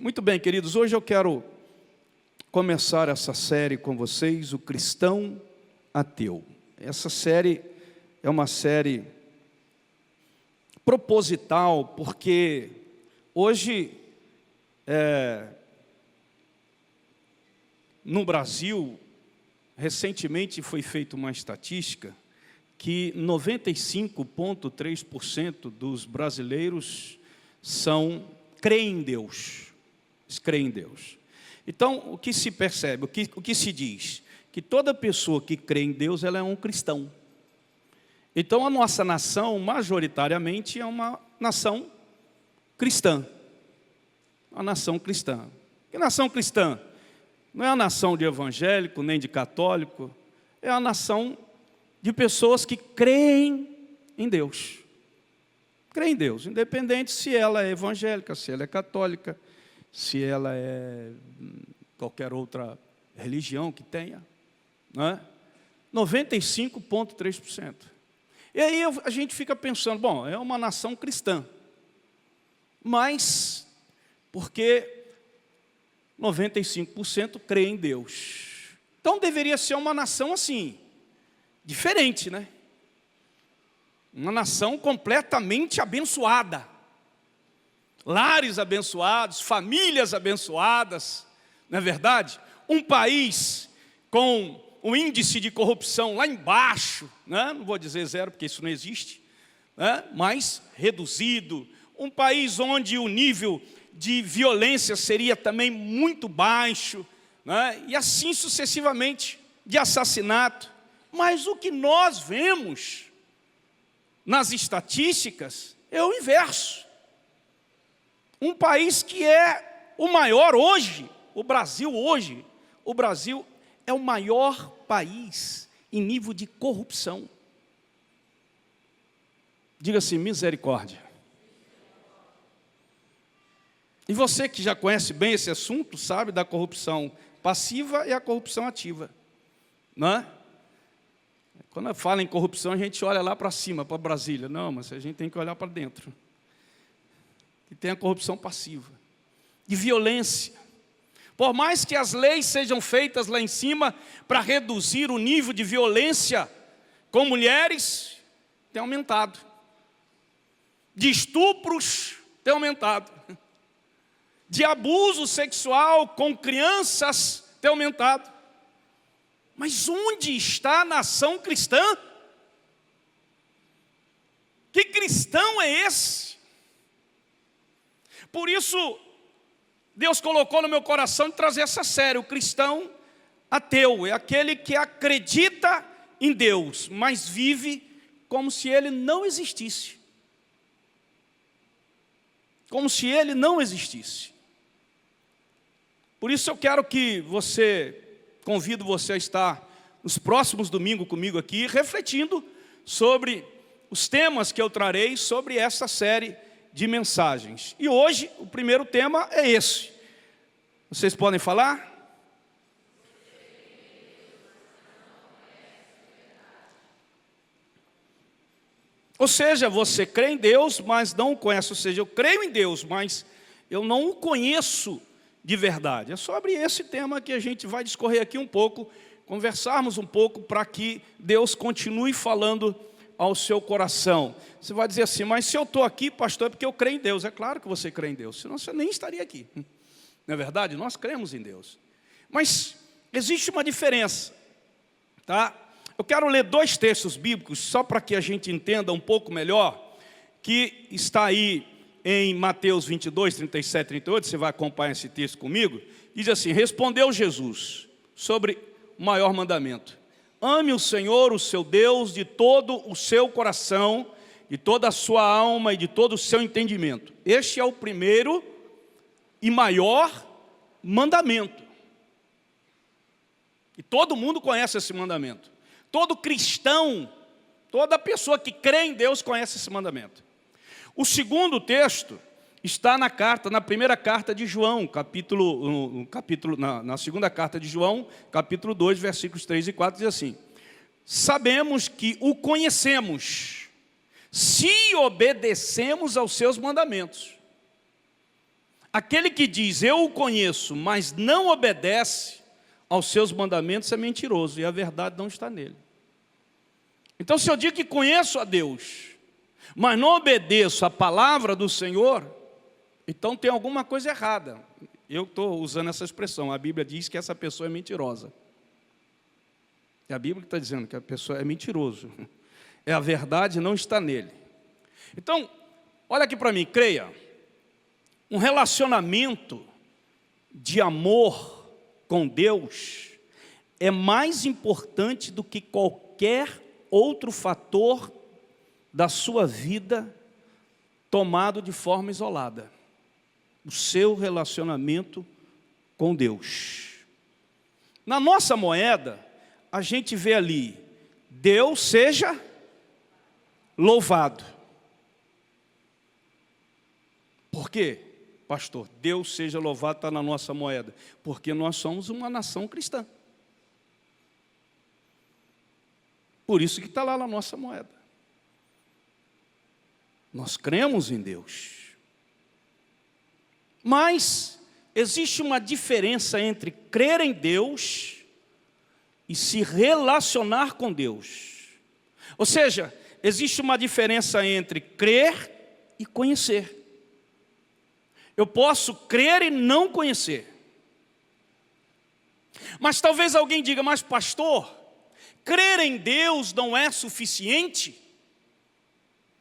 Muito bem, queridos, hoje eu quero começar essa série com vocês, o Cristão Ateu. Essa série é uma série proposital, porque hoje, no Brasil, recentemente foi feita uma estatística que 95,3% dos brasileiros creem em Deus. Creem em Deus. Então, o que se percebe, o que se diz? Que toda pessoa que crê em Deus, ela é um cristão. Então, a nossa nação, majoritariamente, é uma nação cristã. Uma nação cristã. Que nação cristã? Não é a nação de evangélico, nem de católico. É a nação de pessoas que creem em Deus. Creem em Deus, independente se ela é evangélica, se ela é católica, se ela é qualquer outra religião que tenha, não é? 95,3%. E aí a gente fica pensando, bom, é uma nação cristã, mas porque 95% crê em Deus. Então deveria ser uma nação assim, diferente, né? Uma nação completamente abençoada. Lares abençoados, famílias abençoadas, não é verdade? Um país com o índice de corrupção lá embaixo, né? Não vou dizer zero, porque isso não existe, né? Mas reduzido. Um país onde o nível de violência seria também muito baixo, né? E assim sucessivamente, de assassinato. Mas o que nós vemos nas estatísticas é o inverso. Um país que é o maior hoje, o Brasil é o maior país em nível de corrupção. Diga assim, misericórdia. E você que já conhece bem esse assunto, sabe da corrupção passiva e a corrupção ativa, não é? Quando eu falo em corrupção, a gente olha lá para cima, para Brasília. Não, mas a gente tem que olhar para dentro. E tem a corrupção passiva, de violência. Por mais que as leis sejam feitas lá em cima para reduzir o nível de violência com mulheres, tem aumentado. De estupros, tem aumentado. De abuso sexual com crianças, tem aumentado. Mas onde está a nação cristã? Que cristão é esse? Por isso, Deus colocou no meu coração de trazer essa série. O cristão ateu é aquele que acredita em Deus, mas vive como se Ele não existisse. Como se Ele não existisse. Por isso eu quero que convido você a estar nos próximos domingos comigo aqui, refletindo sobre os temas que eu trarei sobre essa série de mensagens. E hoje, o primeiro tema é esse. Vocês podem falar? Ou seja, você crê em Deus, mas não o conhece. Ou seja, eu creio em Deus, mas eu não o conheço de verdade. É sobre esse tema que a gente vai discorrer aqui um pouco, conversarmos um pouco para que Deus continue falando ao seu coração. Você vai dizer assim, mas se eu estou aqui, pastor, é porque eu creio em Deus. É claro que você crê em Deus, senão você nem estaria aqui. Não é verdade? Nós cremos em Deus. Mas existe uma diferença, tá? Eu quero ler 2 textos bíblicos, só para que a gente entenda um pouco melhor, que está aí em Mateus 22, 37, 38, você vai acompanhar esse texto comigo. Diz assim, respondeu Jesus sobre o maior mandamento. Ame o Senhor, o seu Deus, de todo o seu coração, de toda a sua alma e de todo o seu entendimento. Este é o primeiro e maior mandamento. E todo mundo conhece esse mandamento. Todo cristão, toda pessoa que crê em Deus conhece esse mandamento. O segundo texto está na primeira carta de João, na segunda carta de João, capítulo 2, versículos 3 e 4, diz assim: sabemos que o conhecemos, se obedecemos aos seus mandamentos. Aquele que diz, eu o conheço, mas não obedece aos seus mandamentos é mentiroso, e a verdade não está nele. Então, se eu digo que conheço a Deus, mas não obedeço a palavra do Senhor, então tem alguma coisa errada. Eu estou usando essa expressão, a Bíblia diz que essa pessoa é mentirosa. É a Bíblia que está dizendo que a pessoa é mentiroso. A verdade não está nele. Então, olha aqui para mim, creia. Um relacionamento de amor com Deus é mais importante do que qualquer outro fator da sua vida tomado de forma isolada. O seu relacionamento com Deus. Na nossa moeda, a gente vê ali, Deus seja louvado. Por quê, pastor? Deus seja louvado está na nossa moeda. Porque nós somos uma nação cristã. Por isso que está lá na nossa moeda. Nós cremos em Deus. Mas existe uma diferença entre crer em Deus e se relacionar com Deus. Ou seja, existe uma diferença entre crer e conhecer. Eu posso crer e não conhecer. Mas talvez alguém diga, mas pastor, crer em Deus não é suficiente?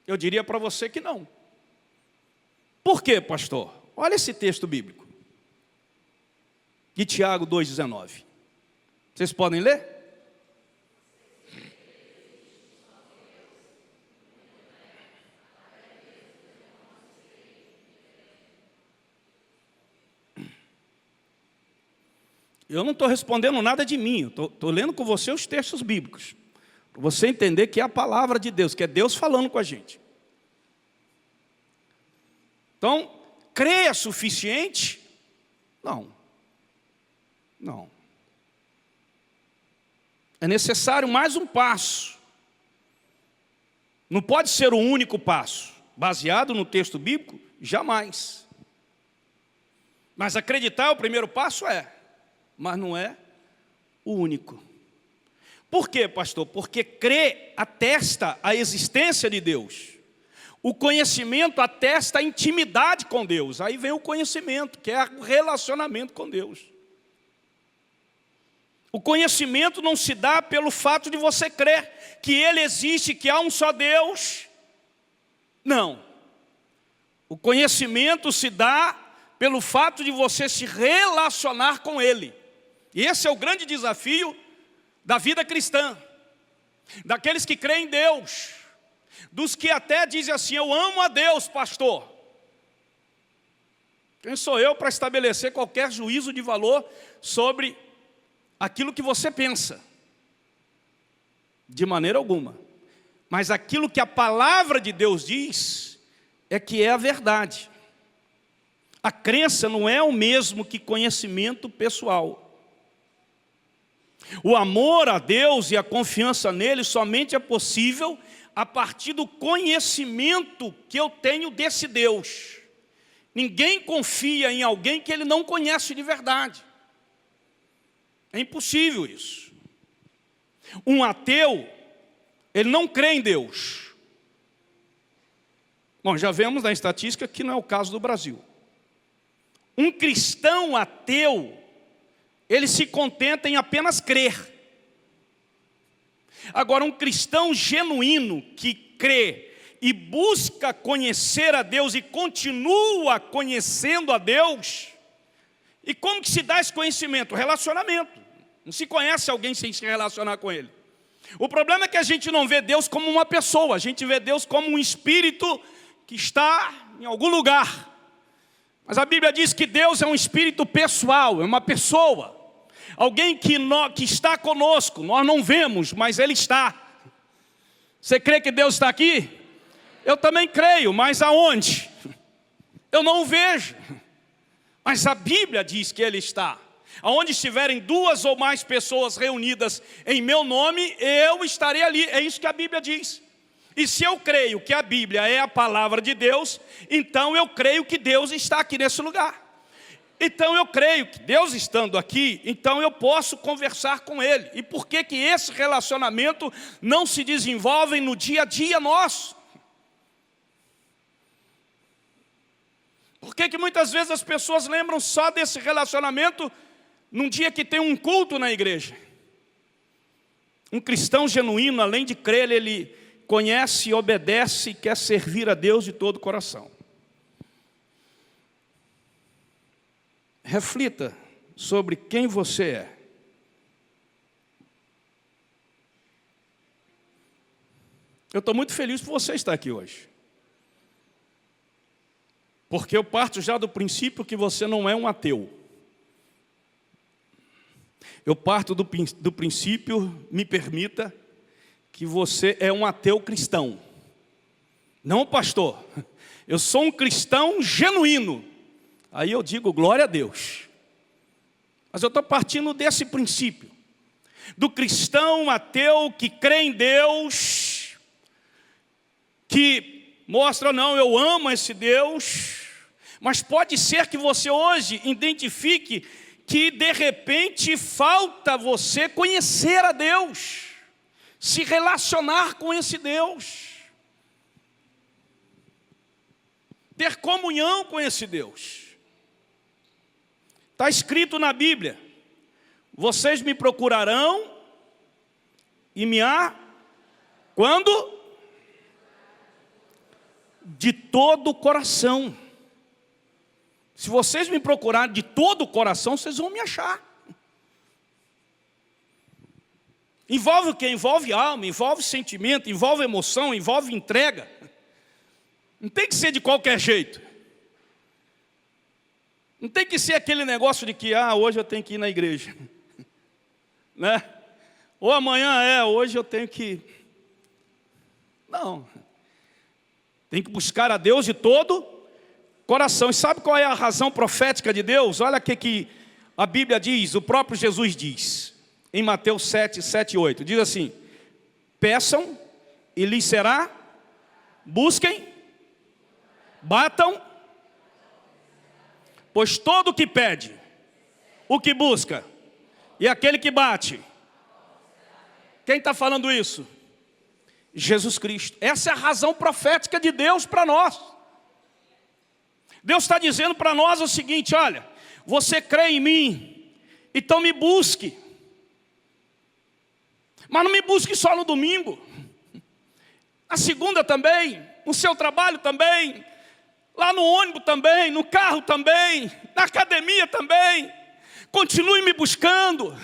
Eu diria para você que não. Por quê, pastor? Olha esse texto bíblico. De Tiago 2,19. Vocês podem ler? Eu não estou respondendo nada de mim, estou lendo com você os textos bíblicos. Para você entender que é a palavra de Deus, que é Deus falando com a gente. Então, crer é suficiente? Não. Não. É necessário mais um passo. Não pode ser o único passo. Baseado no texto bíblico? Jamais. Mas acreditar é o primeiro passo? É. Mas não é o único. Por quê, pastor? Porque crer atesta a existência de Deus. O conhecimento atesta a intimidade com Deus. Aí vem o conhecimento, que é o relacionamento com Deus. O conhecimento não se dá pelo fato de você crer que Ele existe, que há um só Deus. Não. O conhecimento se dá pelo fato de você se relacionar com Ele. E esse é o grande desafio da vida cristã. Daqueles que creem em Deus. Dos que até dizem assim, eu amo a Deus, pastor. Quem sou eu para estabelecer qualquer juízo de valor sobre aquilo que você pensa? De maneira alguma. Mas aquilo que a palavra de Deus diz é que é a verdade. A crença não é o mesmo que conhecimento pessoal. O amor a Deus e a confiança nele somente é possível a partir do conhecimento que eu tenho desse Deus. Ninguém confia em alguém que ele não conhece de verdade. É impossível isso. Um ateu, ele não crê em Deus. Bom, já vemos na estatística que não é o caso do Brasil. Um cristão ateu, ele se contenta em apenas crer. Agora, um cristão genuíno que crê e busca conhecer a Deus e continua conhecendo a Deus, e como que se dá esse conhecimento? Relacionamento. Não se conhece alguém sem se relacionar com Ele. O problema é que a gente não vê Deus como uma pessoa, a gente vê Deus como um espírito que está em algum lugar. Mas a Bíblia diz que Deus é um espírito pessoal, é uma pessoa. Alguém que está conosco, nós não vemos, mas Ele está. Você crê que Deus está aqui? Eu também creio, mas aonde? Eu não o vejo. Mas a Bíblia diz que Ele está. Aonde estiverem duas ou mais pessoas reunidas em meu nome, eu estarei ali. É isso que a Bíblia diz. E se eu creio que a Bíblia é a palavra de Deus, então eu creio que Deus está aqui nesse lugar. Então eu creio que Deus estando aqui, então eu posso conversar com Ele. E por que que esse relacionamento não se desenvolve no dia a dia nosso? Por que que muitas vezes as pessoas lembram só desse relacionamento num dia que tem um culto na igreja? Um cristão genuíno, além de crer, ele conhece, obedece e quer servir a Deus de todo o coração. Reflita sobre quem você é. Eu estou muito feliz por você estar aqui hoje. Porque eu parto já do princípio que você não é um ateu. Eu parto do princípio, me permita, que você é um ateu cristão. Não, pastor, eu sou um cristão genuíno. Aí eu digo, glória a Deus. Mas eu estou partindo desse princípio. Do cristão ateu que crê em Deus, que mostra, não, eu amo esse Deus. Mas pode ser que você hoje identifique que de repente falta você conhecer a Deus, se relacionar com esse Deus, ter comunhão com esse Deus. Está escrito na Bíblia, vocês me procurarão e me quando? De todo o coração. Se vocês me procurarem de todo o coração, vocês vão me achar. Envolve o quê? Envolve alma, envolve sentimento, envolve emoção, envolve entrega. Não tem que ser de qualquer jeito. Não tem que ser aquele negócio de que, hoje eu tenho que ir na igreja. Né? Ou amanhã hoje eu tenho que... Não. Tem que buscar a Deus de todo coração. E sabe qual é a razão profética de Deus? Olha o que a Bíblia diz, o próprio Jesus diz, em Mateus 7, 7 e 8. Diz assim, peçam e lhes será, busquem, batam, pois todo o que pede, o que busca, e aquele que bate. Quem está falando isso? Jesus Cristo. Essa é a razão profética de Deus para nós. Deus está dizendo para nós o seguinte, olha, você crê em mim, então me busque. Mas não me busque só no domingo. Na segunda também, no seu trabalho também, lá no ônibus também, no carro também, na academia também. Continue me buscando,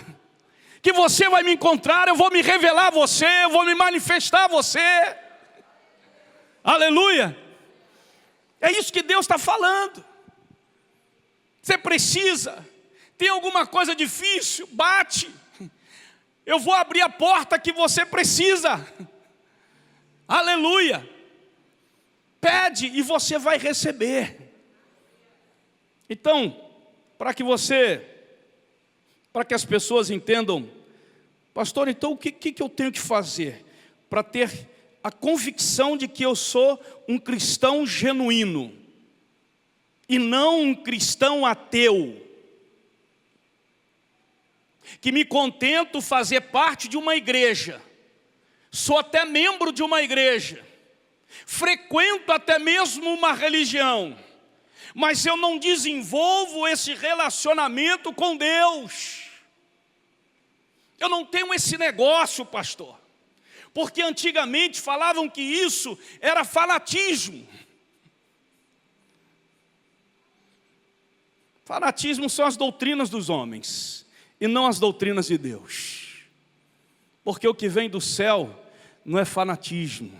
que você vai me encontrar, eu vou me revelar a você, eu vou me manifestar a você. Aleluia. É isso que Deus está falando. Você precisa, tem alguma coisa difícil, bate. Eu vou abrir a porta que você precisa. Aleluia. Pede e você vai receber. Então, para que as pessoas entendam, pastor, então o que eu tenho que fazer para ter a convicção de que eu sou um cristão genuíno e não um cristão ateu, que me contento fazer parte de uma igreja, sou até membro de uma igreja, frequento até mesmo uma religião, mas eu não desenvolvo esse relacionamento com Deus. Eu não tenho esse negócio, pastor. Porque antigamente falavam que isso era fanatismo. Fanatismo são as doutrinas dos homens e não as doutrinas de Deus. Porque o que vem do céu não é fanatismo,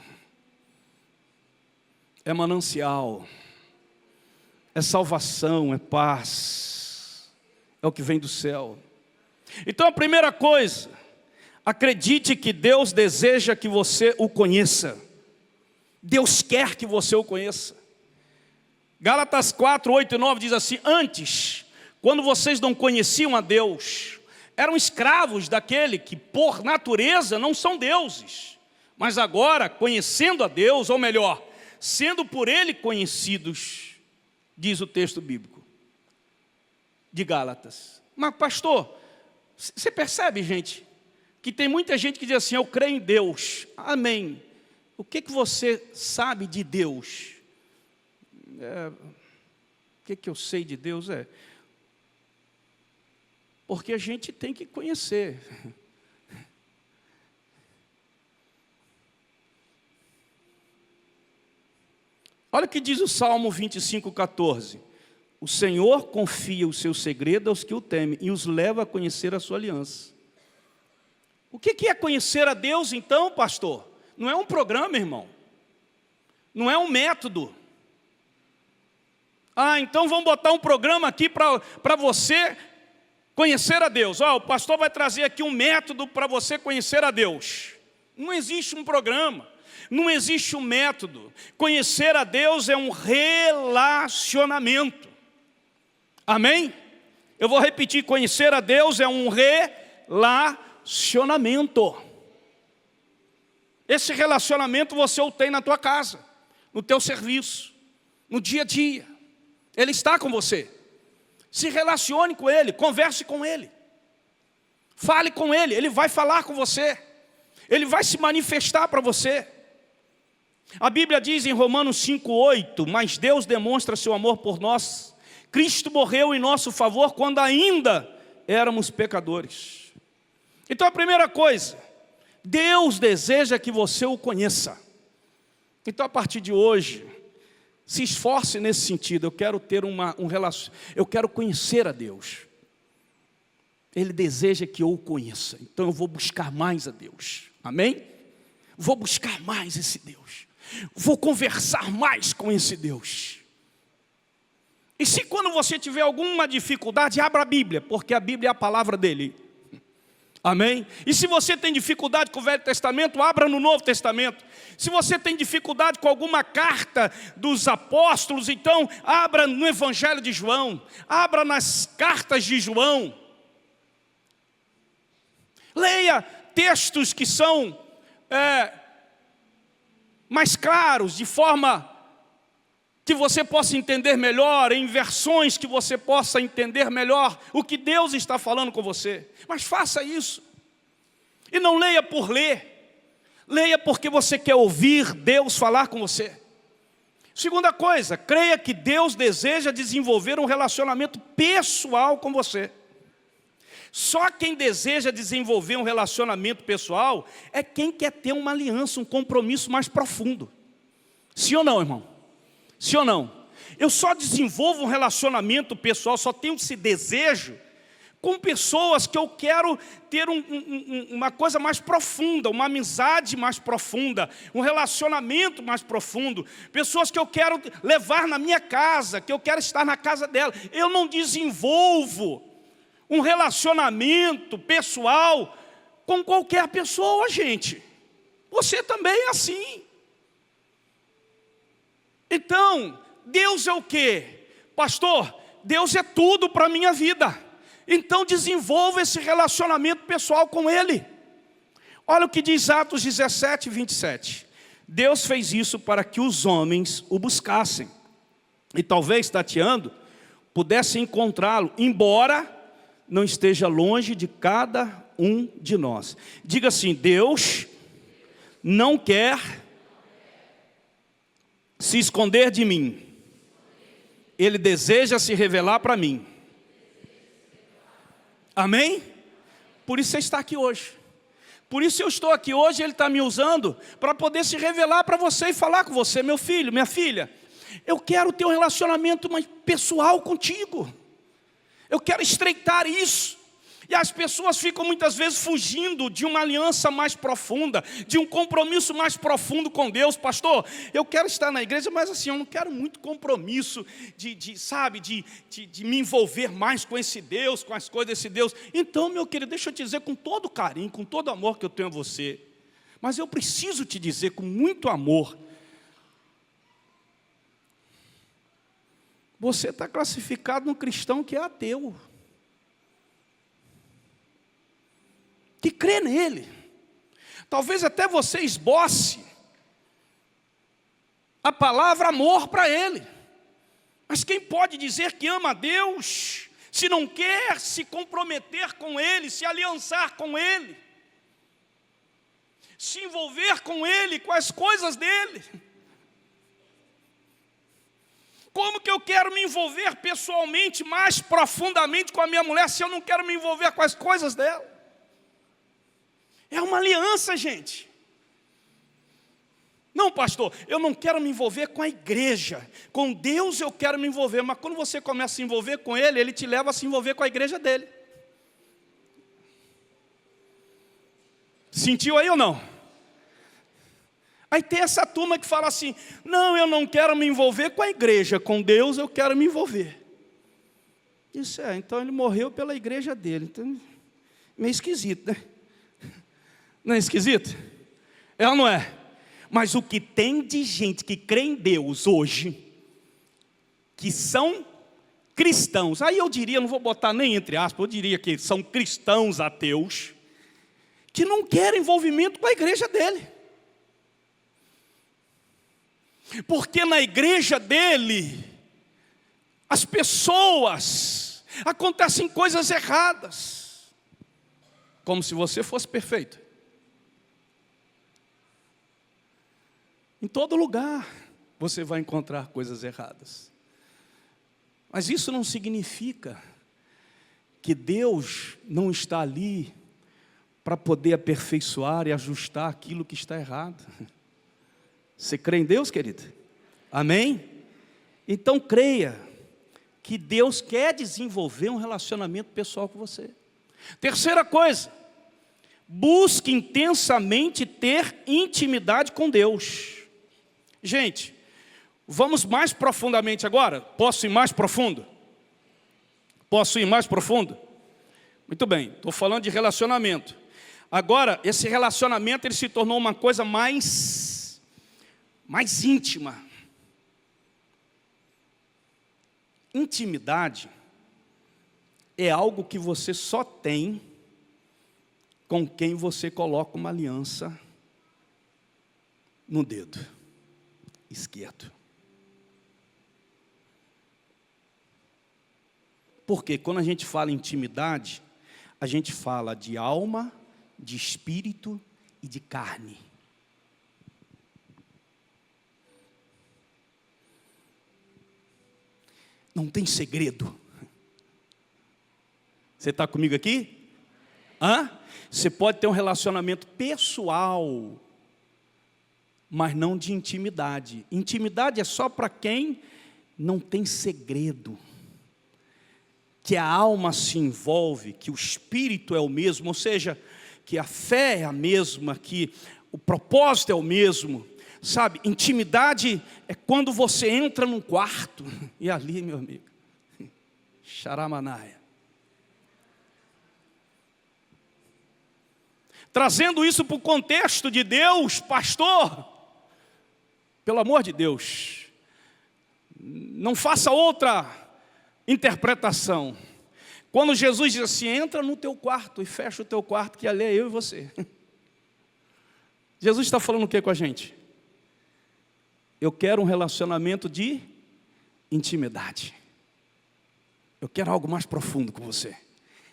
é manancial, é salvação, é paz, é o que vem do céu. Então a primeira coisa, acredite que Deus deseja que você o conheça. Deus quer que você o conheça. Gálatas 4, 8 e 9 diz assim, antes, quando vocês não conheciam a Deus, eram escravos daquele que por natureza não são deuses. Mas agora, conhecendo a Deus, ou melhor, sendo por Ele conhecidos, diz o texto bíblico. de Gálatas. Mas pastor, você percebe, gente, que tem muita gente que diz assim, eu creio em Deus, amém. O que você sabe de Deus? O que eu sei de Deus? Porque a gente tem que conhecer. Olha o que diz o Salmo 25:14. O Senhor confia o seu segredo aos que o temem e os leva a conhecer a sua aliança. O que é conhecer a Deus então, pastor? Não é um programa, irmão. Não é um método. Então vamos botar um programa aqui para você conhecer a Deus. O pastor vai trazer aqui um método para você conhecer a Deus. Não existe um programa. Não existe um método. Conhecer a Deus é um relacionamento. Amém? Eu vou repetir, conhecer a Deus é um relacionamento. Esse relacionamento você o tem na tua casa, no teu serviço, no dia a dia. Ele está com você. Se relacione com Ele, converse com Ele. Fale com Ele, Ele vai falar com você. Ele vai se manifestar para você. A Bíblia diz em Romanos 5:8, mas Deus demonstra seu amor por nós. Cristo morreu em nosso favor quando ainda éramos pecadores. Então a primeira coisa, Deus deseja que você o conheça. Então a partir de hoje, se esforce nesse sentido. Eu quero ter eu quero conhecer a Deus. Ele deseja que eu o conheça. Então eu vou buscar mais a Deus. Amém? Vou buscar mais esse Deus. Vou conversar mais com esse Deus. E se quando você tiver alguma dificuldade, abra a Bíblia, porque a Bíblia é a palavra dele. Amém? E se você tem dificuldade com o Velho Testamento, abra no Novo Testamento. Se você tem dificuldade com alguma carta dos apóstolos, então abra no Evangelho de João. Abra nas cartas de João. Leia textos que são mais claros, de forma que você possa entender melhor, em versões que você possa entender melhor o que Deus está falando com você. Mas faça isso. E não leia por ler. Leia porque você quer ouvir Deus falar com você. Segunda coisa, creia que Deus deseja desenvolver um relacionamento pessoal com você. Só quem deseja desenvolver um relacionamento pessoal é quem quer ter uma aliança, um compromisso mais profundo. Sim ou não, irmão? Sim ou não? Eu só desenvolvo um relacionamento pessoal, só tenho esse desejo com pessoas que eu quero ter uma coisa mais profunda, uma amizade mais profunda, um relacionamento mais profundo, pessoas que eu quero levar na minha casa, que eu quero estar na casa dela. Eu não desenvolvo um relacionamento pessoal com qualquer pessoa, gente. Você também é assim. Então, Deus é o quê? Pastor, Deus é tudo para a minha vida. Então desenvolva esse relacionamento pessoal com Ele. Olha o que diz Atos 17:27. Deus fez isso para que os homens o buscassem. E talvez, tateando, pudessem encontrá-lo, embora não esteja longe de cada um de nós. Diga assim, Deus não quer se esconder de mim. Ele deseja se revelar para mim. Amém? Por isso você está aqui hoje. Por isso eu estou aqui hoje, Ele está me usando para poder se revelar para você e falar com você, meu filho, minha filha. Eu quero ter um relacionamento mais pessoal contigo. Eu quero estreitar isso. E as pessoas ficam muitas vezes fugindo de uma aliança mais profunda, de um compromisso mais profundo com Deus. Pastor, eu quero estar na igreja, mas assim, eu não quero muito compromisso de me envolver mais com esse Deus, com as coisas desse Deus. Então, meu querido, deixa eu te dizer com todo carinho, com todo amor que eu tenho a você, mas eu preciso te dizer com muito amor, você está classificado num cristão que é ateu, que crê nele. Talvez até você esboce a palavra amor para ele. Mas quem pode dizer que ama a Deus se não quer se comprometer com Ele, se aliançar com Ele, se envolver com Ele, com as coisas dEle? Como que eu quero me envolver pessoalmente, mais profundamente com a minha mulher, se eu não quero me envolver com as coisas dela? É uma aliança, gente. Não, pastor, eu não quero me envolver com a igreja. Com Deus eu quero me envolver. Mas quando você começa a se envolver com Ele, Ele te leva a se envolver com a igreja dEle. Sentiu aí ou não? Aí tem essa turma que fala assim: não, eu não quero me envolver com a igreja. Com Deus eu quero me envolver. Isso então ele morreu pela igreja dele. Então, meio esquisito, né? Não é esquisito? É ou não é? Mas o que tem de gente que crê em Deus hoje, que são cristãos, aí eu diria, não vou botar nem entre aspas, eu diria que são cristãos ateus, que não querem envolvimento com a igreja dele. Porque na igreja dele, as pessoas, acontecem coisas erradas, como se você fosse perfeito. Em todo lugar você vai encontrar coisas erradas. Mas isso não significa que Deus não está ali para poder aperfeiçoar e ajustar aquilo que está errado. Você crê em Deus, querido? Amém? Então creia que Deus quer desenvolver um relacionamento pessoal com você. Terceira coisa, busque intensamente ter intimidade com Deus. Gente, vamos mais profundamente agora? Posso ir mais profundo? Posso ir mais profundo? Muito bem, estou falando de relacionamento. Agora, esse relacionamento ele se tornou uma coisa mais íntima. Intimidade é algo que você só tem com quem você coloca uma aliança no dedo esquerdo. Porque quando a gente fala intimidade, a gente fala de alma, de espírito e de carne. Não tem segredo. Você está comigo aqui? Você pode ter um relacionamento pessoal, mas não de intimidade. Intimidade é só para quem não tem segredo, que a alma se envolve, que o espírito é o mesmo, ou seja, que a fé é a mesma, que o propósito é o mesmo. Sabe, intimidade é quando você entra num quarto, e ali, meu amigo, xaramanaia. Trazendo isso para o contexto de Deus, pastor, pelo amor de Deus, não faça outra interpretação. Quando Jesus diz assim, entra no teu quarto e fecha o teu quarto, que ali é eu e você. Jesus está falando o que com a gente? Eu quero um relacionamento de intimidade. Eu quero algo mais profundo com você.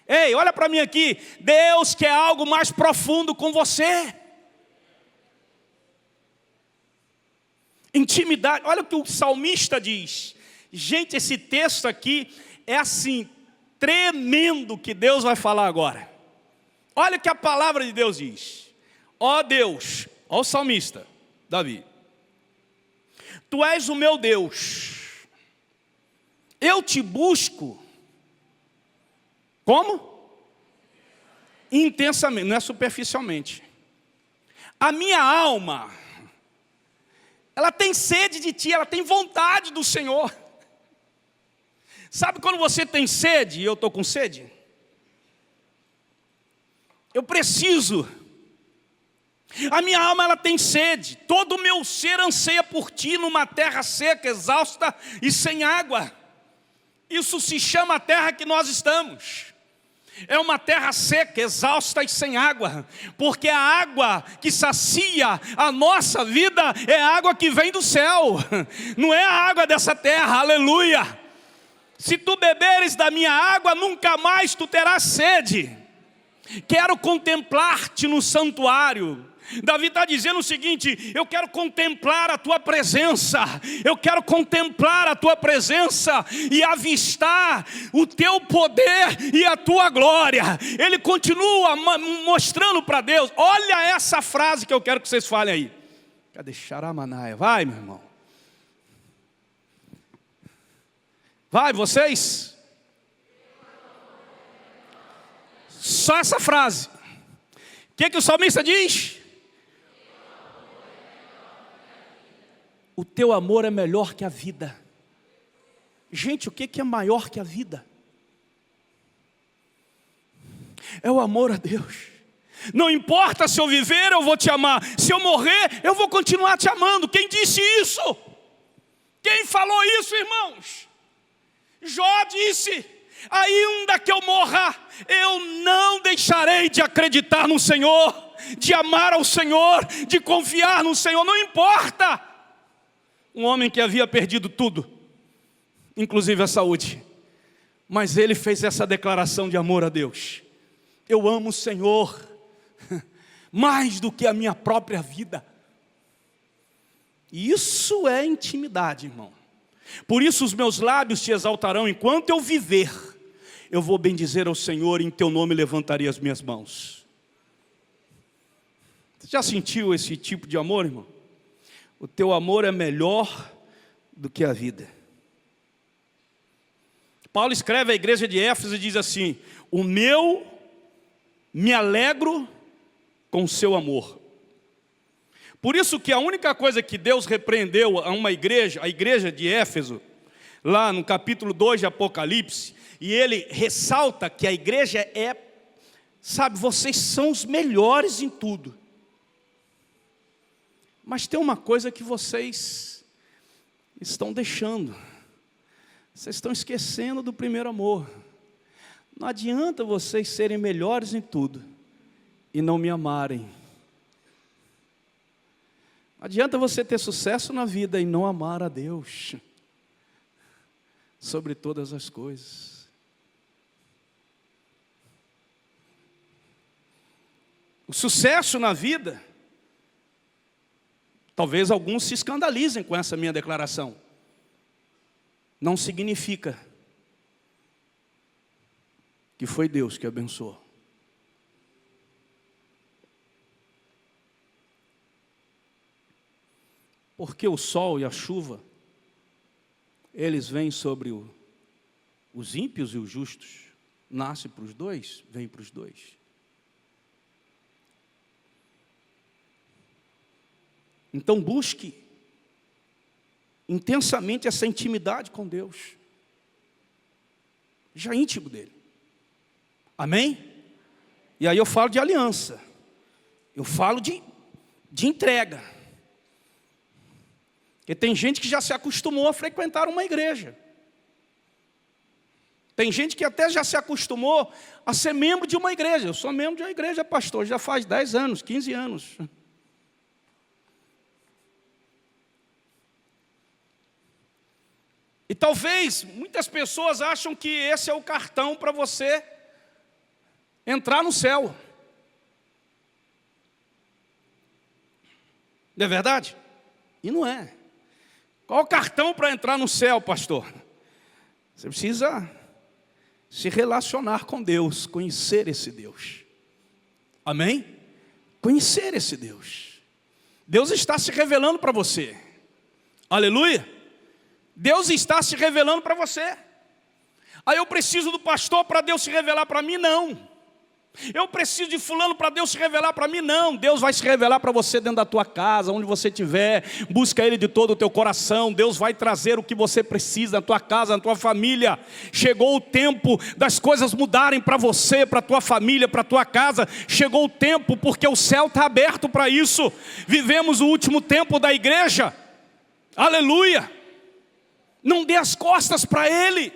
Ei, olha para mim aqui. Deus quer algo mais profundo com você. Intimidade. Olha o que o salmista diz. Gente, esse texto aqui é assim, tremendo, que Deus vai falar agora. Olha o que a palavra de Deus diz. Ó Deus, ó o salmista, Davi. Tu és o meu Deus, eu te busco, como? Intensamente, não é superficialmente. A minha alma, ela tem sede de ti, ela tem vontade do Senhor. Sabe quando você tem sede e eu estou com sede? Eu preciso. A minha alma ela tem sede, todo o meu ser anseia por ti numa terra seca, exausta e sem água. Isso se chama a terra que nós estamos. É uma terra seca, exausta e sem água, porque a água que sacia a nossa vida é a água que vem do céu, não é a água dessa terra, aleluia. Se tu beberes da minha água, nunca mais tu terás sede. Quero contemplar-te no santuário. Davi está dizendo o seguinte: eu quero contemplar a tua presença, eu quero contemplar a tua presença e avistar o teu poder e a tua glória. Ele continua mostrando para Deus. Olha essa frase que eu quero que vocês falem aí. Cadê Xaramanaia? Vai, meu irmão. Vai, vocês. Só essa frase. O que o salmista diz? O teu amor é melhor que a vida. Gente, o que é maior que a vida? É o amor a Deus. Não importa se eu viver, eu vou te amar. Se eu morrer, eu vou continuar te amando. Quem disse isso? Quem falou isso, irmãos? Jó disse: ainda que eu morra, eu não deixarei de acreditar no Senhor, de amar ao Senhor, de confiar no Senhor. Não importa. Um homem que havia perdido tudo, inclusive a saúde, mas ele fez essa declaração de amor a Deus: eu amo o Senhor mais do que a minha própria vida. Isso é intimidade, irmão. Por isso os meus lábios te exaltarão. Enquanto eu viver, eu vou bendizer ao Senhor, e em teu nome levantarei as minhas mãos. Você já sentiu esse tipo de amor, irmão? O teu amor é melhor do que a vida. Paulo escreve à igreja de Éfeso e diz assim: me alegro com o seu amor. Por isso que a única coisa que Deus repreendeu a uma igreja, a igreja de Éfeso, lá no capítulo 2 de Apocalipse, e ele ressalta que a igreja vocês são os melhores em tudo. Mas tem uma coisa que vocês estão deixando. Vocês estão esquecendo do primeiro amor. Não adianta vocês serem melhores em tudo e não me amarem. Não adianta você ter sucesso na vida e não amar a Deus sobre todas as coisas. O sucesso na vida, talvez alguns se escandalizem com essa minha declaração, não significa que foi Deus que abençoou. Porque o sol e a chuva, eles vêm sobre os ímpios e os justos. Nasce para os dois, vem para os dois. Então busque intensamente essa intimidade com Deus. Já íntimo dele. Amém? E aí eu falo de aliança. Eu falo de entrega. Porque tem gente que já se acostumou a frequentar uma igreja. Tem gente que até já se acostumou a ser membro de uma igreja. Eu sou membro de uma igreja, pastor, já faz 10 anos, 15 anos. E talvez muitas pessoas acham que esse é o cartão para você entrar no céu. Não é verdade? E não é. Qual o cartão para entrar no céu, pastor? Você precisa se relacionar com Deus, conhecer esse Deus. Amém? Conhecer esse Deus. Deus está se revelando para você. Aleluia. Deus está se revelando para você. Aí eu preciso do pastor para Deus se revelar para mim? Não. Eu preciso de fulano para Deus se revelar para mim? Não. Deus vai se revelar para você dentro da tua casa, onde você estiver. Busca Ele de todo o teu coração. Deus vai trazer o que você precisa na tua casa, na tua família. Chegou o tempo das coisas mudarem para você, para a tua família, para a tua casa. Chegou o tempo, porque o céu está aberto para isso. Vivemos o último tempo da igreja. Aleluia. Não dê as costas para Ele.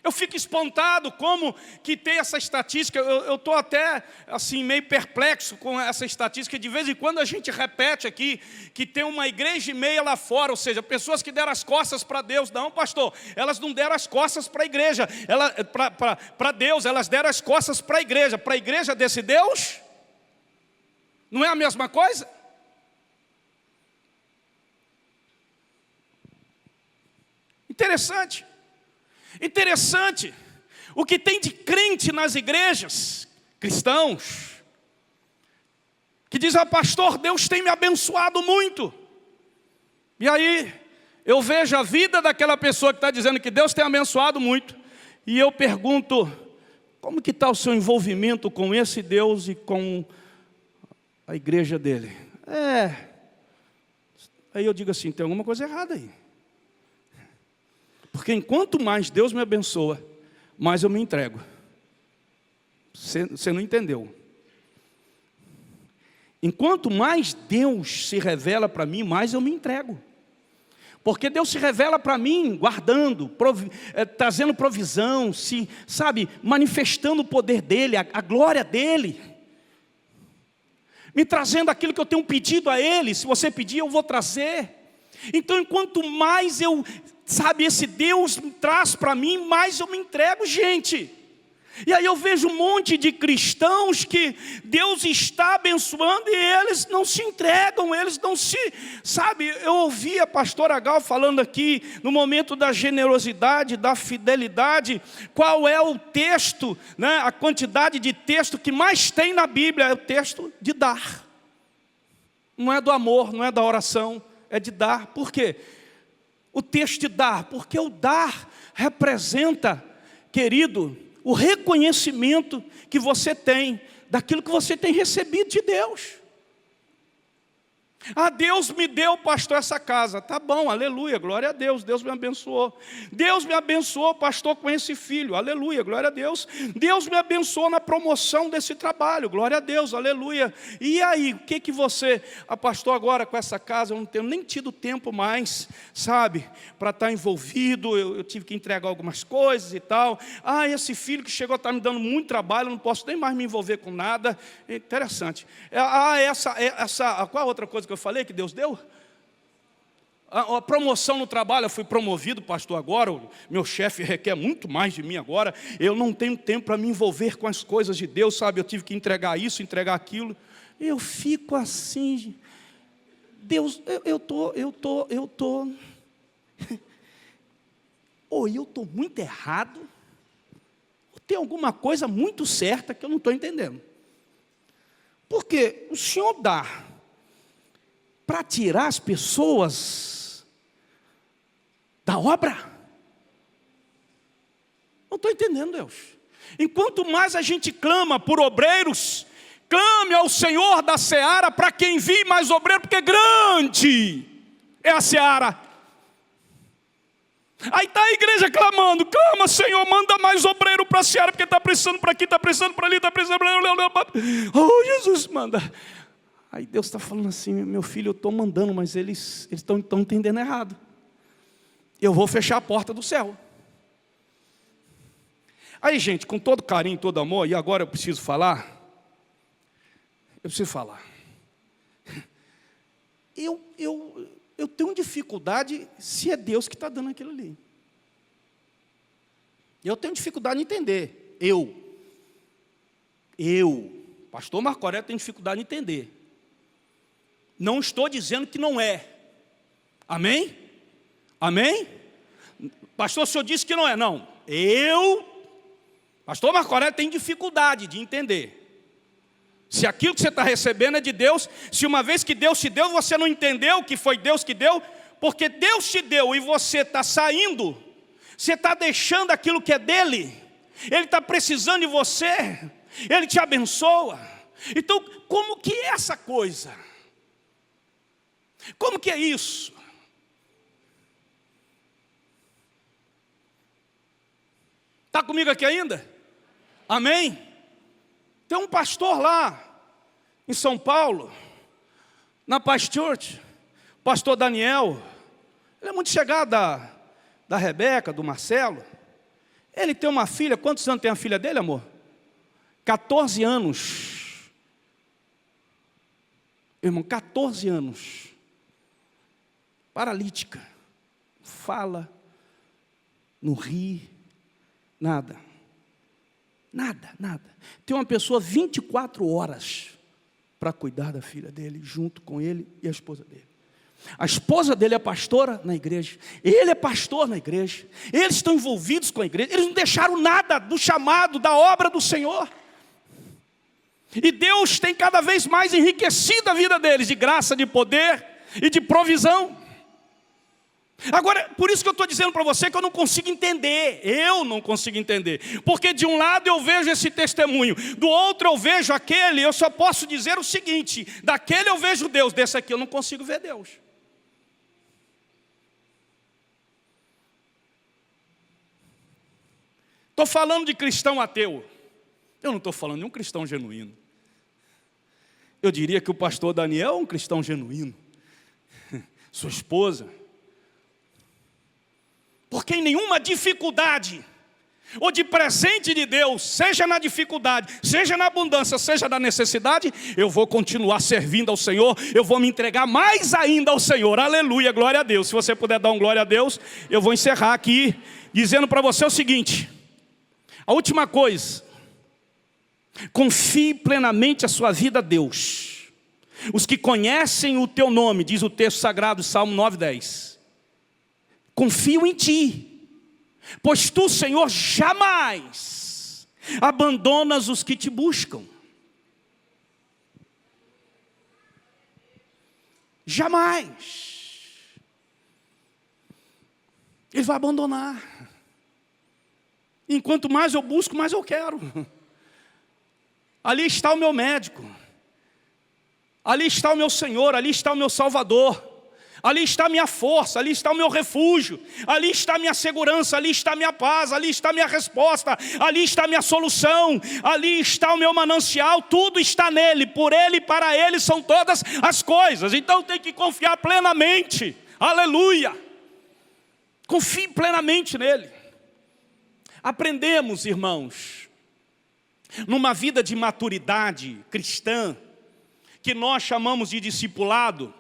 Eu fico espantado como que tem essa estatística. Eu estou até assim meio perplexo com essa estatística. De vez em quando a gente repete aqui que tem uma igreja e meia lá fora, ou seja, pessoas que deram as costas para Deus. Não, pastor, elas não deram as costas para a igreja, para Deus, elas deram as costas para a igreja desse Deus. Não é a mesma coisa? Interessante. Interessante, o que tem de crente nas igrejas, cristãos, que diz, pastor, Deus tem me abençoado muito. E aí, eu vejo a vida daquela pessoa que está dizendo que Deus tem abençoado muito, e eu pergunto, como que está o seu envolvimento com esse Deus e com a igreja dele? Aí eu digo assim, tem alguma coisa errada aí. Porque enquanto mais Deus me abençoa, mais eu me entrego. Você não entendeu. Enquanto mais Deus se revela para mim, mais eu me entrego. Porque Deus se revela para mim, guardando, trazendo provisão, manifestando o poder dEle, a glória dEle. Me trazendo aquilo que eu tenho pedido a Ele. Se você pedir, eu vou trazer. Então, enquanto mais esse Deus me traz para mim, mais eu me entrego, gente. E aí eu vejo um monte de cristãos que Deus está abençoando e eles não se entregam, eles não se... eu ouvi a pastora Gal falando aqui, no momento da generosidade, da fidelidade, qual é o texto, a quantidade de texto que mais tem na Bíblia, é o texto de dar. Não é do amor, não é da oração, é de dar. Por quê? O texto de dar, porque o dar representa, querido, o reconhecimento que você tem daquilo que você tem recebido de Deus. Deus me deu, pastor, essa casa. Tá bom, aleluia, glória a Deus, Deus me abençoou. Deus me abençoou, pastor, com esse filho, aleluia, glória a Deus. Deus me abençoou na promoção desse trabalho, glória a Deus, aleluia. E aí, o que você, pastor, agora com essa casa, eu não tenho nem tido tempo mais, para estar envolvido, eu tive que entregar algumas coisas e tal. Esse filho que chegou está me dando muito trabalho, eu não posso nem mais me envolver com nada. Interessante. Qual a outra coisa que eu falei que Deus deu? A promoção no trabalho, eu fui promovido, pastor, agora, o meu chefe requer muito mais de mim agora, eu não tenho tempo para me envolver com as coisas de Deus, eu tive que entregar isso, entregar aquilo, eu fico assim, Deus, eu estou muito errado, ou tem alguma coisa muito certa que eu não estou entendendo, porque o Senhor dá para tirar as pessoas da obra? Não estou entendendo, Deus. Enquanto mais a gente clama por obreiros, clame ao Senhor da seara para que envie mais obreiros, porque grande é a seara. Aí está a igreja clamando, clama, Senhor, manda mais obreiro para a seara, porque está precisando para aqui, está precisando para ali, está precisando para ali. Oh, Jesus, manda. Aí Deus está falando assim, meu filho, eu estou mandando, mas eles estão entendendo errado. Eu vou fechar a porta do céu. Aí, gente, com todo carinho, todo amor, e agora eu preciso falar. Eu tenho dificuldade se é Deus que está dando aquilo ali. Eu tenho dificuldade de entender. Pastor Marco Aurélio, tenho dificuldade de entender. Não estou dizendo que não é. Amém? Amém? Pastor, o senhor disse que não é. Não. Pastor Marco Aurélio, tem dificuldade de entender. Se aquilo que você está recebendo é de Deus, se uma vez que Deus te deu, você não entendeu que foi Deus que deu, porque Deus te deu e você está saindo, você está deixando aquilo que é dele, Ele está precisando de você, Ele te abençoa. Então, como que é essa coisa? Como que é isso? Está comigo aqui ainda? Amém? Tem um pastor lá em São Paulo, na Paz Church, pastor Daniel. Ele é muito chegado da Rebeca, do Marcelo. Ele tem uma filha, quantos anos tem a filha dele, amor? 14 anos. Irmão, 14 anos. Paralítica. Fala, não ri, nada. Nada. Tem uma pessoa 24 horas para cuidar da filha dele, junto com ele e a esposa dele. A esposa dele é pastora na igreja, ele é pastor na igreja, eles estão envolvidos com a igreja, eles não deixaram nada do chamado, da obra do Senhor. E Deus tem cada vez mais enriquecido a vida deles, de graça, de poder e de provisão. Agora, por isso que eu estou dizendo para você que eu não consigo entender, porque de um lado eu vejo esse testemunho, do outro eu vejo aquele, eu só posso dizer o seguinte, daquele eu vejo Deus, desse aqui eu não consigo ver Deus. Estou falando de cristão ateu, eu não estou falando de um cristão genuíno. Eu diria que o pastor Daniel é um cristão genuíno, sua esposa. Porque em nenhuma dificuldade, ou de presente de Deus, seja na dificuldade, seja na abundância, seja na necessidade, eu vou continuar servindo ao Senhor, eu vou me entregar mais ainda ao Senhor, aleluia, glória a Deus. Se você puder dar um glória a Deus, eu vou encerrar aqui, dizendo para você o seguinte, a última coisa, confie plenamente a sua vida a Deus. Os que conhecem o teu nome, diz o texto sagrado, Salmo 9:10. Confio em ti, pois tu, Senhor, jamais abandonas os que te buscam. Jamais. Ele vai abandonar. Enquanto mais eu busco, mais eu quero. Ali está o meu médico. Ali está o meu Senhor, ali está o meu Salvador. Ali está a minha força, ali está o meu refúgio, ali está a minha segurança, ali está a minha paz, ali está a minha resposta, ali está a minha solução, ali está o meu manancial, tudo está nele, por ele e para ele são todas as coisas. Então tem que confiar plenamente, aleluia, confie plenamente nele. Aprendemos, irmãos, numa vida de maturidade cristã, que nós chamamos de discipulado,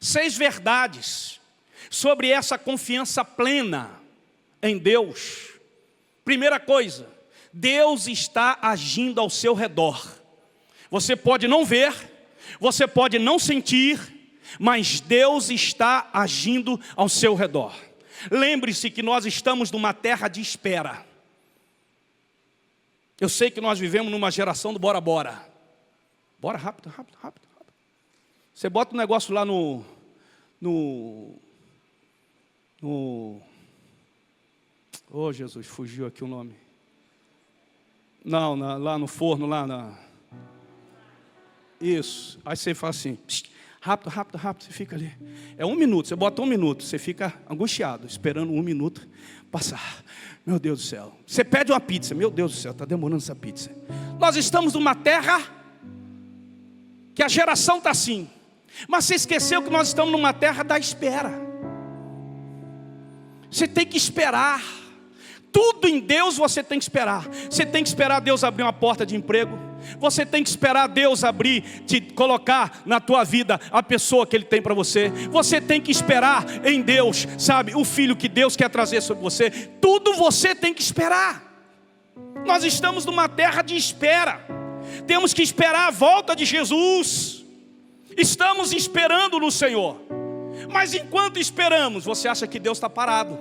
6 verdades sobre essa confiança plena em Deus. Primeira coisa, Deus está agindo ao seu redor. Você pode não ver, você pode não sentir, mas Deus está agindo ao seu redor. Lembre-se que nós estamos numa terra de espera. Eu sei que nós vivemos numa geração do bora. Bora rápido. Você bota um negócio lá no oh Jesus, fugiu aqui o nome. Não, lá no forno, isso. Aí você fala assim, rápido, você fica ali. É 1 minuto, você bota 1 minuto, você fica angustiado, esperando 1 minuto passar. Meu Deus do céu. Você pede uma pizza, meu Deus do céu, está demorando essa pizza. Nós estamos numa terra que a geração está assim. Mas você esqueceu que nós estamos numa terra da espera. Você tem que esperar. Tudo em Deus você tem que esperar. Você tem que esperar Deus abrir uma porta de emprego. Você tem que esperar Deus te colocar na tua vida a pessoa que Ele tem para você. Você tem que esperar em Deus, sabe, o filho que Deus quer trazer sobre você. Tudo você tem que esperar. Nós estamos numa terra de espera. Temos que esperar a volta de Jesus. Estamos esperando no Senhor. Mas enquanto esperamos, você acha que Deus está parado?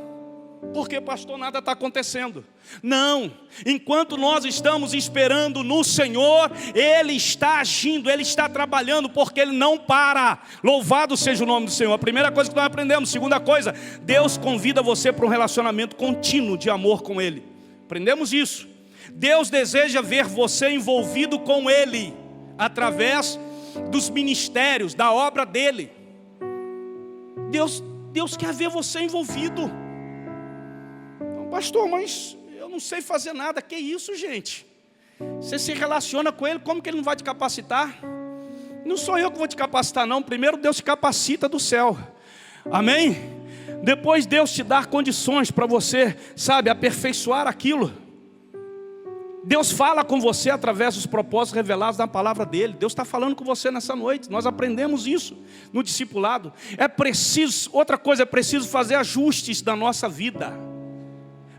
Porque, pastor, nada está acontecendo. Não, enquanto nós estamos esperando no Senhor, Ele está agindo, Ele está trabalhando, porque Ele não para. Louvado seja o nome do Senhor. A primeira coisa que nós aprendemos. Segunda coisa, Deus convida você para um relacionamento contínuo de amor com Ele. Aprendemos isso. Deus deseja ver você envolvido com Ele, através dos ministérios, da obra dEle. Deus quer ver você envolvido. Então, pastor, mas eu não sei fazer nada. Que isso, gente? Você se relaciona com Ele, como que Ele não vai te capacitar? Não sou eu que vou te capacitar, não. Primeiro Deus te capacita do céu. Amém? Depois Deus te dá condições para você, sabe, aperfeiçoar aquilo. Deus fala com você através dos propósitos revelados na palavra dele. Deus está falando com você nessa noite. Nós aprendemos isso no discipulado. É preciso, outra coisa, é preciso fazer ajustes na nossa vida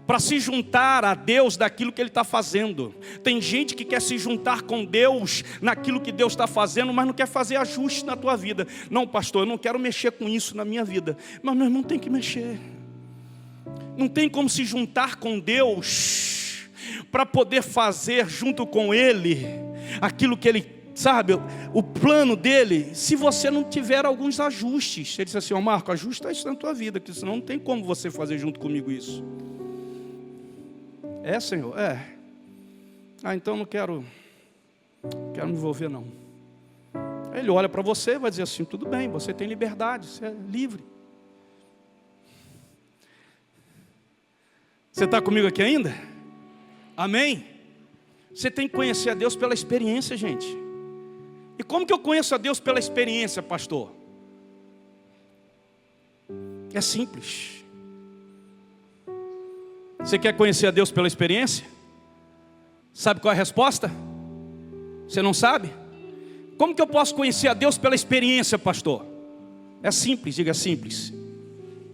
para se juntar a Deus daquilo que Ele está fazendo. Tem gente que quer se juntar com Deus naquilo que Deus está fazendo, mas não quer fazer ajustes na tua vida. Não, pastor, eu não quero mexer com isso na minha vida. Mas meu irmão, tem que mexer. Não tem como se juntar com Deus para poder fazer junto com Ele aquilo que Ele, sabe, o plano dele, se você não tiver alguns ajustes. Ele disse assim: Marco, ajusta isso na tua vida, porque senão não tem como você fazer junto comigo isso. Senhor? Então não quero me envolver não. Aí ele olha para você e vai dizer assim: tudo bem, você tem liberdade, você é livre. Você está comigo aqui ainda? Amém? Você tem que conhecer a Deus pela experiência, gente. E como que eu conheço a Deus pela experiência, pastor? É simples. Você quer conhecer a Deus pela experiência? Sabe qual é a resposta? Você não sabe? Como que eu posso conhecer a Deus pela experiência, pastor? É simples, diga simples.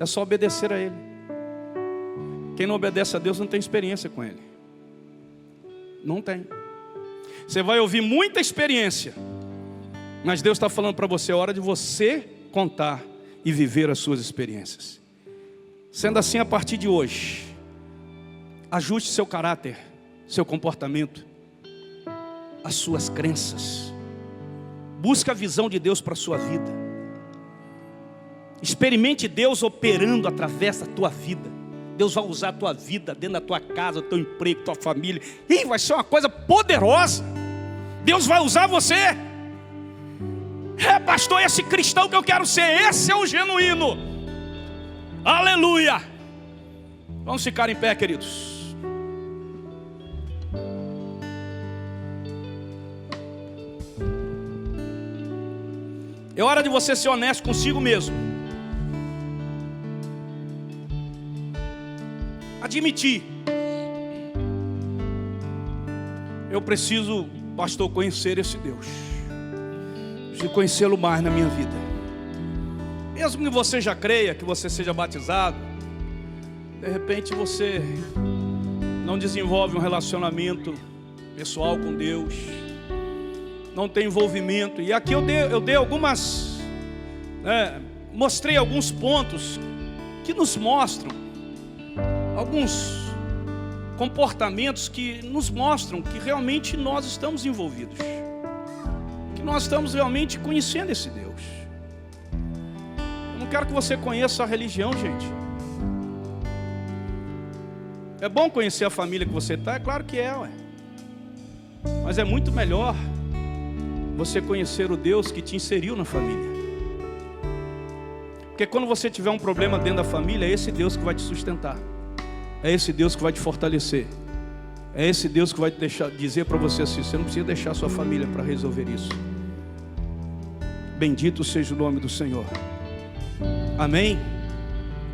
É só obedecer a Ele. Quem não obedece a Deus não tem experiência com Ele. Não tem. Você vai ouvir muita experiência, mas Deus está falando para você: é hora de você contar e viver as suas experiências. Sendo assim, a partir de hoje, ajuste seu caráter, seu comportamento, as suas crenças. Busque a visão de Deus para a sua vida. Experimente Deus operando através da tua vida. Deus vai usar a tua vida, dentro da tua casa, teu emprego, tua família. E vai ser uma coisa poderosa. Deus vai usar você. Pastor, esse cristão que eu quero ser, esse é o genuíno. Aleluia. Vamos ficar em pé, queridos. É hora de você ser honesto consigo mesmo. Admitir: eu preciso, pastor, conhecer esse Deus. Preciso conhecê-lo mais na minha vida. Mesmo que você já creia, que você seja batizado, de repente você não desenvolve um relacionamento pessoal com Deus, não tem envolvimento. E aqui eu dei algumas, mostrei alguns pontos que nos mostram alguns comportamentos que nos mostram que realmente nós estamos envolvidos, que nós estamos realmente conhecendo esse Deus. Eu não quero que você conheça a religião, gente. É bom conhecer a família que você está, é claro que é, mas é muito melhor você conhecer o Deus que te inseriu na família. Porque quando você tiver um problema dentro da família, é esse Deus que vai te sustentar. É esse Deus que vai te fortalecer. É esse Deus que vai te dizer para você assim: você não precisa deixar sua família para resolver isso. Bendito seja o nome do Senhor. Amém?